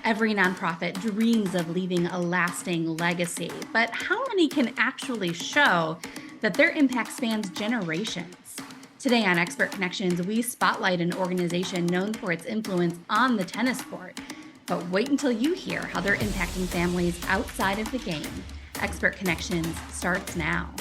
Every nonprofit dreams of leaving a lasting legacy, but how many can actually show that their impact spans generations? Today on Expert Connections, we spotlight an organization known for its influence on the tennis court. But wait until you hear how they're impacting families outside of the game. Expert Connections starts now.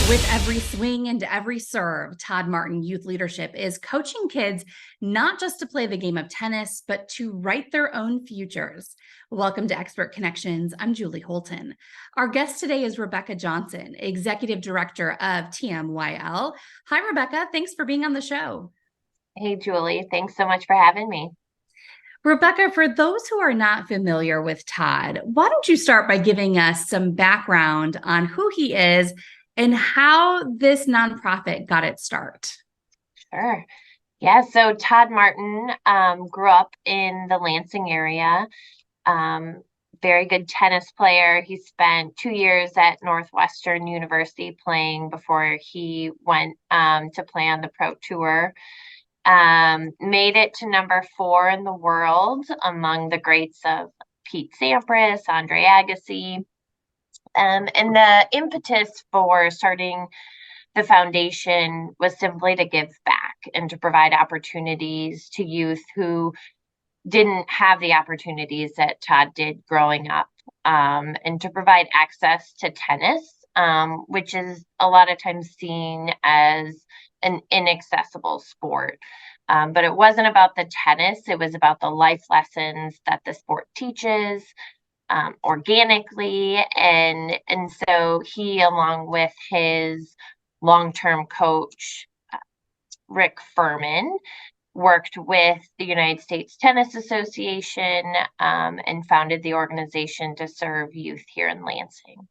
With every swing and every serve, Todd Martin Youth Leadership is coaching kids not just to play the game of tennis, but to write their own futures. Welcome to Expert Connections. I'm Julie Holton. Our guest today is Rebecca Johnson, Executive Director of TMYL. Hi, Rebecca. Thanks for being on the show. Hey, Julie. Thanks so much for having me. Rebecca, for those who are not familiar with Todd, why don't you start by giving us some background on who he is and how this nonprofit got its start? Sure. Yeah, so Todd Martin grew up in the Lansing area. Very good tennis player. He spent 2 years at Northwestern University playing before he went to play on the pro tour. Made it to number 4 in the world among the greats of Pete Sampras, Andre Agassi. And the impetus for starting the foundation was simply to give back and to provide opportunities to youth who didn't have the opportunities that Todd did growing up, and to provide access to tennis, which is a lot of times seen as an inaccessible sport. But it wasn't about the tennis, it was about the life lessons that the sport teaches, organically. And so he, along with his long-term coach, Rick Furman, worked with the United States Tennis Association, and founded the organization to serve youth here in Lansing.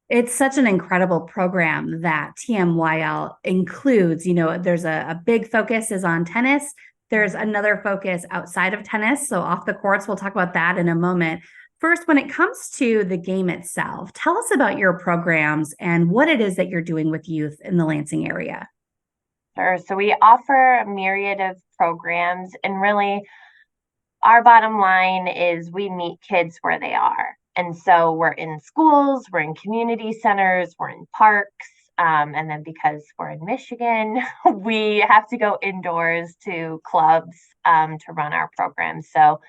It's such an incredible program that TMYL includes. There's a big focus is on tennis. There's another focus outside of tennis, so off the courts. We'll talk about that in a moment. First, when it comes to the game itself, tell us about your programs and what it is that you're doing with youth in the Lansing area. Sure. So we offer a myriad of programs, and really our bottom line is we meet kids where they are. And so we're in schools, we're in community centers, we're in parks. And then because we're in Michigan, we have to go indoors to clubs to run our programs. So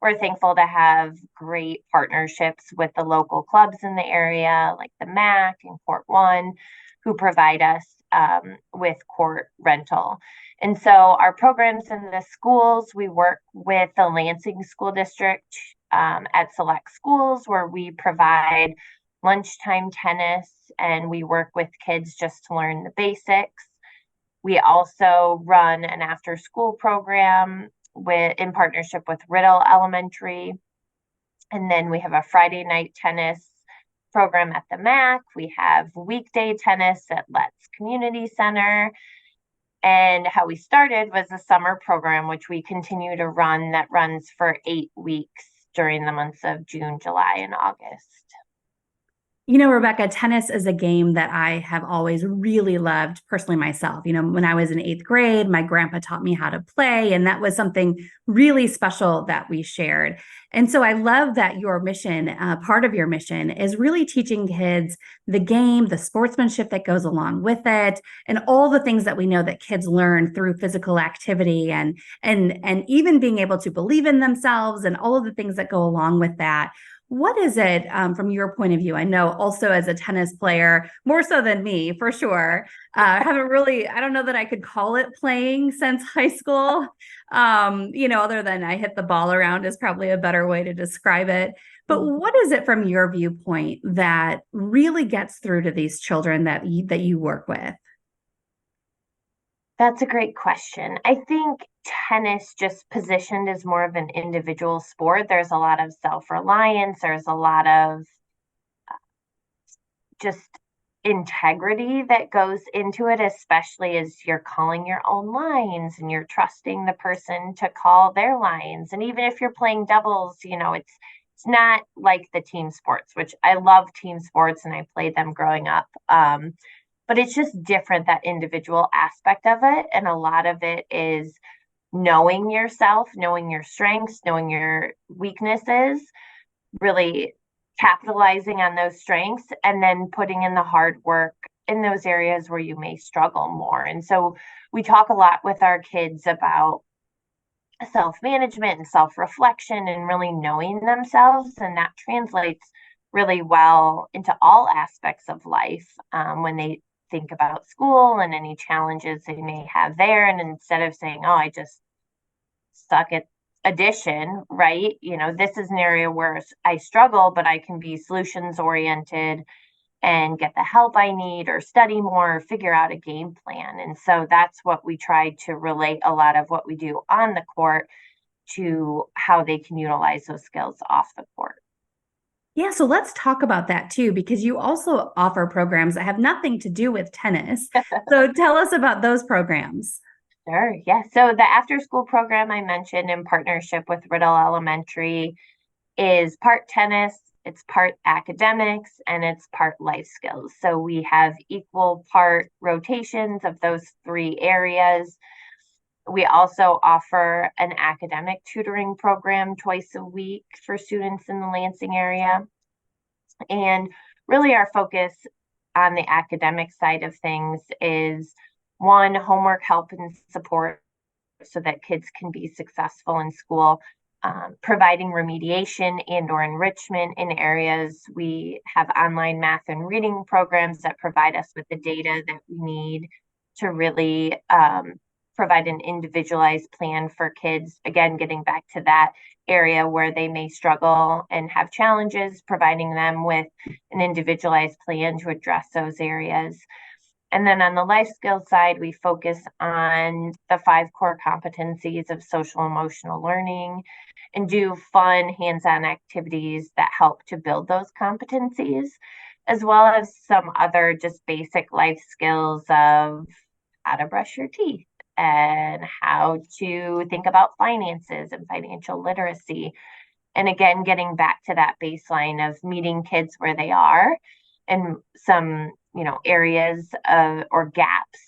we're thankful to have great partnerships with the local clubs in the area, like the MAC and Court One, who provide us with court rental. And so our programs in the schools, we work with the Lansing School District at select schools where we provide lunchtime tennis, and we work with kids just to learn the basics. We also run an after-school program in partnership with Riddle Elementary. And then we have a Friday night tennis program at the MAC. We have weekday tennis at Let's Community Center. And how we started was a summer program, which we continue to run, that runs for 8 weeks during the months of June, July, and August. Rebecca, tennis is a game that I have always really loved personally myself. When I was in 8th grade, my grandpa taught me how to play, and that was something really special that we shared. And so I love that your mission, part of your mission, is really teaching kids the game, the sportsmanship that goes along with it, and all the things that we know that kids learn through physical activity and even being able to believe in themselves and all of the things that go along with that. What is it from your point of view? I know also as a tennis player, more so than me, for sure. I don't know that I could call it playing since high school. Other than I hit the ball around is probably a better way to describe it. But what is it from your viewpoint that really gets through to these children that you work with? That's a great question. I think tennis, just positioned as more of an individual sport, there's a lot of self-reliance. There's a lot of just integrity that goes into it, especially as you're calling your own lines and you're trusting the person to call their lines. And even if you're playing doubles, it's not like the team sports, which I love team sports and I played them growing up. But it's just different, that individual aspect of it. And a lot of it is knowing yourself, knowing your strengths, knowing your weaknesses, really capitalizing on those strengths, and then putting in the hard work in those areas where you may struggle more. And so we talk a lot with our kids about self-management and self-reflection and really knowing themselves. And that translates really well into all aspects of life when they think about school and any challenges they may have there. And instead of saying, oh, I just suck at addition, right? This is an area where I struggle, but I can be solutions oriented and get the help I need, or study more, or figure out a game plan. And so that's what we try to relate a lot of what we do on the court to how they can utilize those skills off the court. Yeah, so let's talk about that too, because you also offer programs that have nothing to do with tennis. So tell us about those programs. Sure. Yeah. So the after school program I mentioned in partnership with Riddle Elementary is part tennis, it's part academics, and it's part life skills. So we have equal part rotations of those three areas. We also offer an academic tutoring program twice a week for students in the Lansing area. And really our focus on the academic side of things is one, homework help and support so that kids can be successful in school, providing remediation and or enrichment in areas. We have online math and reading programs that provide us with the data that we need to really provide an individualized plan for kids. Again, getting back to that area where they may struggle and have challenges, providing them with an individualized plan to address those areas. And then on the life skills side, we focus on the 5 core competencies of social emotional learning and do fun hands-on activities that help to build those competencies, as well as some other just basic life skills of how to brush your teeth and how to think about finances and financial literacy. And again, getting back to that baseline of meeting kids where they are and some, areas of or gaps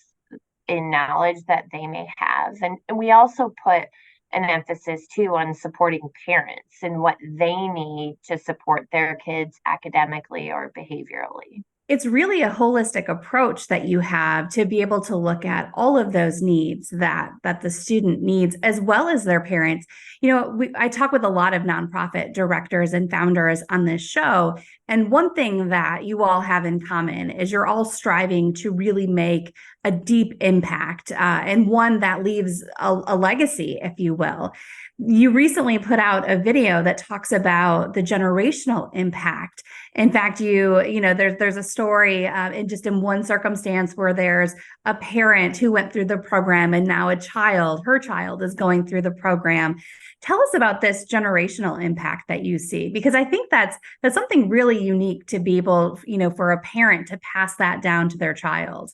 in knowledge that they may have. And we also put an emphasis too on supporting parents and what they need to support their kids academically or behaviorally. It's really a holistic approach that you have to be able to look at all of those needs that the student needs, as well as their parents. I talk with a lot of nonprofit directors and founders on this show, and one thing that you all have in common is you're all striving to really make a deep impact, and one that leaves a legacy, if you will. You recently put out a video that talks about the generational impact. In fact, there's a story in one circumstance where there's a parent who went through the program and now her child is going through the program. Tell us about this generational impact that you see, because I think that's something really unique to be able, for a parent to pass that down to their child.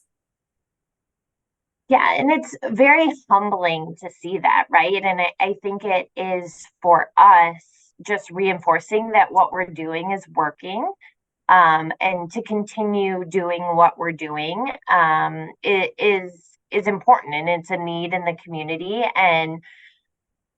Yeah, and it's very humbling to see that, right? And I think it is for us just reinforcing that what we're doing is working, and to continue doing what we're doing it is important, and it's a need in the community. And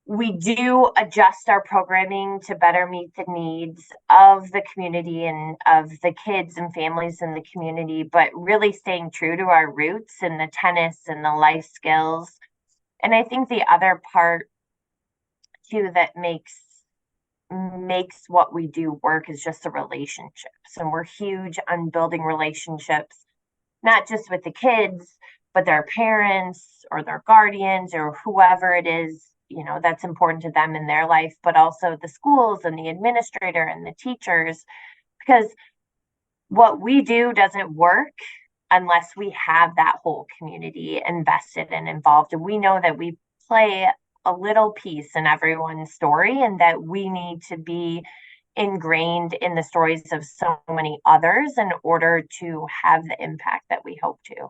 we do adjust our programming to better meet the needs of the community and of the kids and families in the community, but really staying true to our roots and the tennis and the life skills. And I think the other part too that makes what we do work is just the relationships. And we're huge on building relationships, not just with the kids, but their parents or their guardians or whoever it is, that's important to them in their life, but also the schools and the administrator and the teachers, because what we do doesn't work unless we have that whole community invested and involved. And we know that we play a little piece in everyone's story, and that we need to be ingrained in the stories of so many others in order to have the impact that we hope to.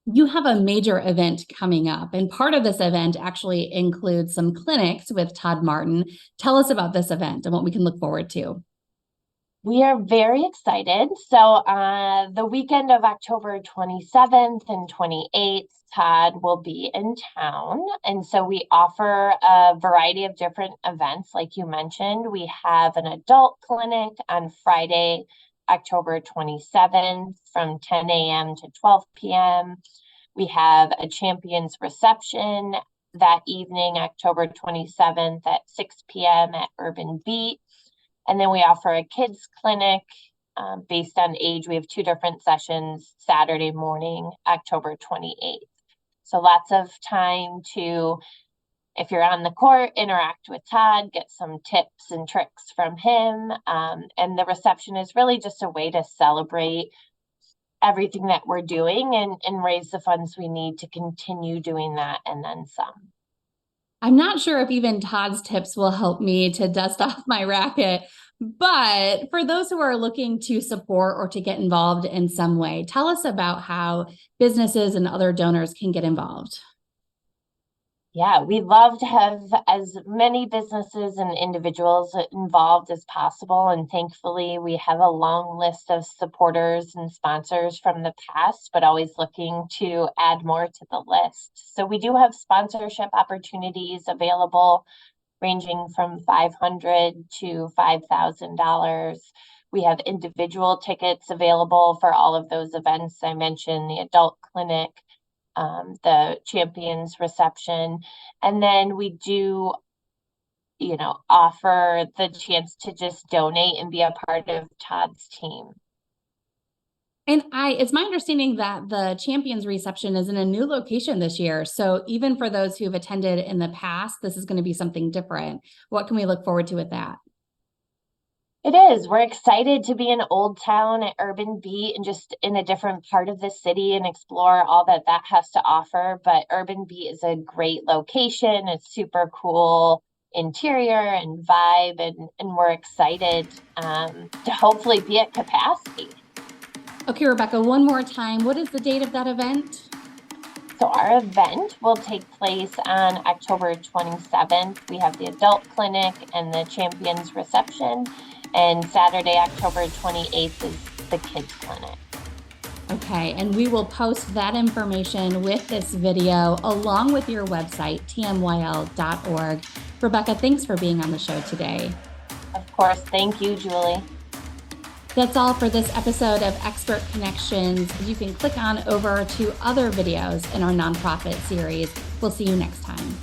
You have a major event coming up, and part of this event actually includes some clinics with Todd Martin. Tell us about this event and what we can look forward to. We are very excited. So, the weekend of October 27th and 28th, Todd will be in town. And so we offer a variety of different events. Like you mentioned, we have an adult clinic on Friday, October 27th from 10 a.m. to 12 p.m. We have a champions reception that evening, October 27th at 6 p.m. at Urban Beat. And then we offer a kids clinic based on age. We have 2 different sessions Saturday morning, October 28th. So lots of time to, if you're on the court, interact with Todd, get some tips and tricks from him. And the reception is really just a way to celebrate everything that we're doing and raise the funds we need to continue doing that and then some. I'm not sure if even Todd's tips will help me to dust off my racket, but for those who are looking to support or to get involved in some way, tell us about how businesses and other donors can get involved. Yeah, we love to have as many businesses and individuals involved as possible. And thankfully, we have a long list of supporters and sponsors from the past, but always looking to add more to the list. So we do have sponsorship opportunities available ranging from $500 to $5,000. We have individual tickets available for all of those events I mentioned, the adult clinic, the champions reception. And then we do, offer the chance to just donate and be a part of Todd's team. And it's my understanding that the champions reception is in a new location this year. So even for those who've attended in the past, this is going to be something different. What can we look forward to with that? It is. We're excited to be in Old Town at Urban Beat and just in a different part of the city and explore all that has to offer. But Urban Beat is a great location. It's super cool interior and vibe, and we're excited to hopefully be at capacity. Okay, Rebecca, one more time. What is the date of that event? So our event will take place on October 27th. We have the adult clinic and the champions reception. And Saturday, October 28th is the kids clinic. Okay, and we will post that information with this video along with your website, tmyl.org. Rebecca, thanks for being on the show today. Of course. Thank you, Julie. That's all for this episode of Expert Connections. You can click on over to other videos in our nonprofit series. We'll see you next time.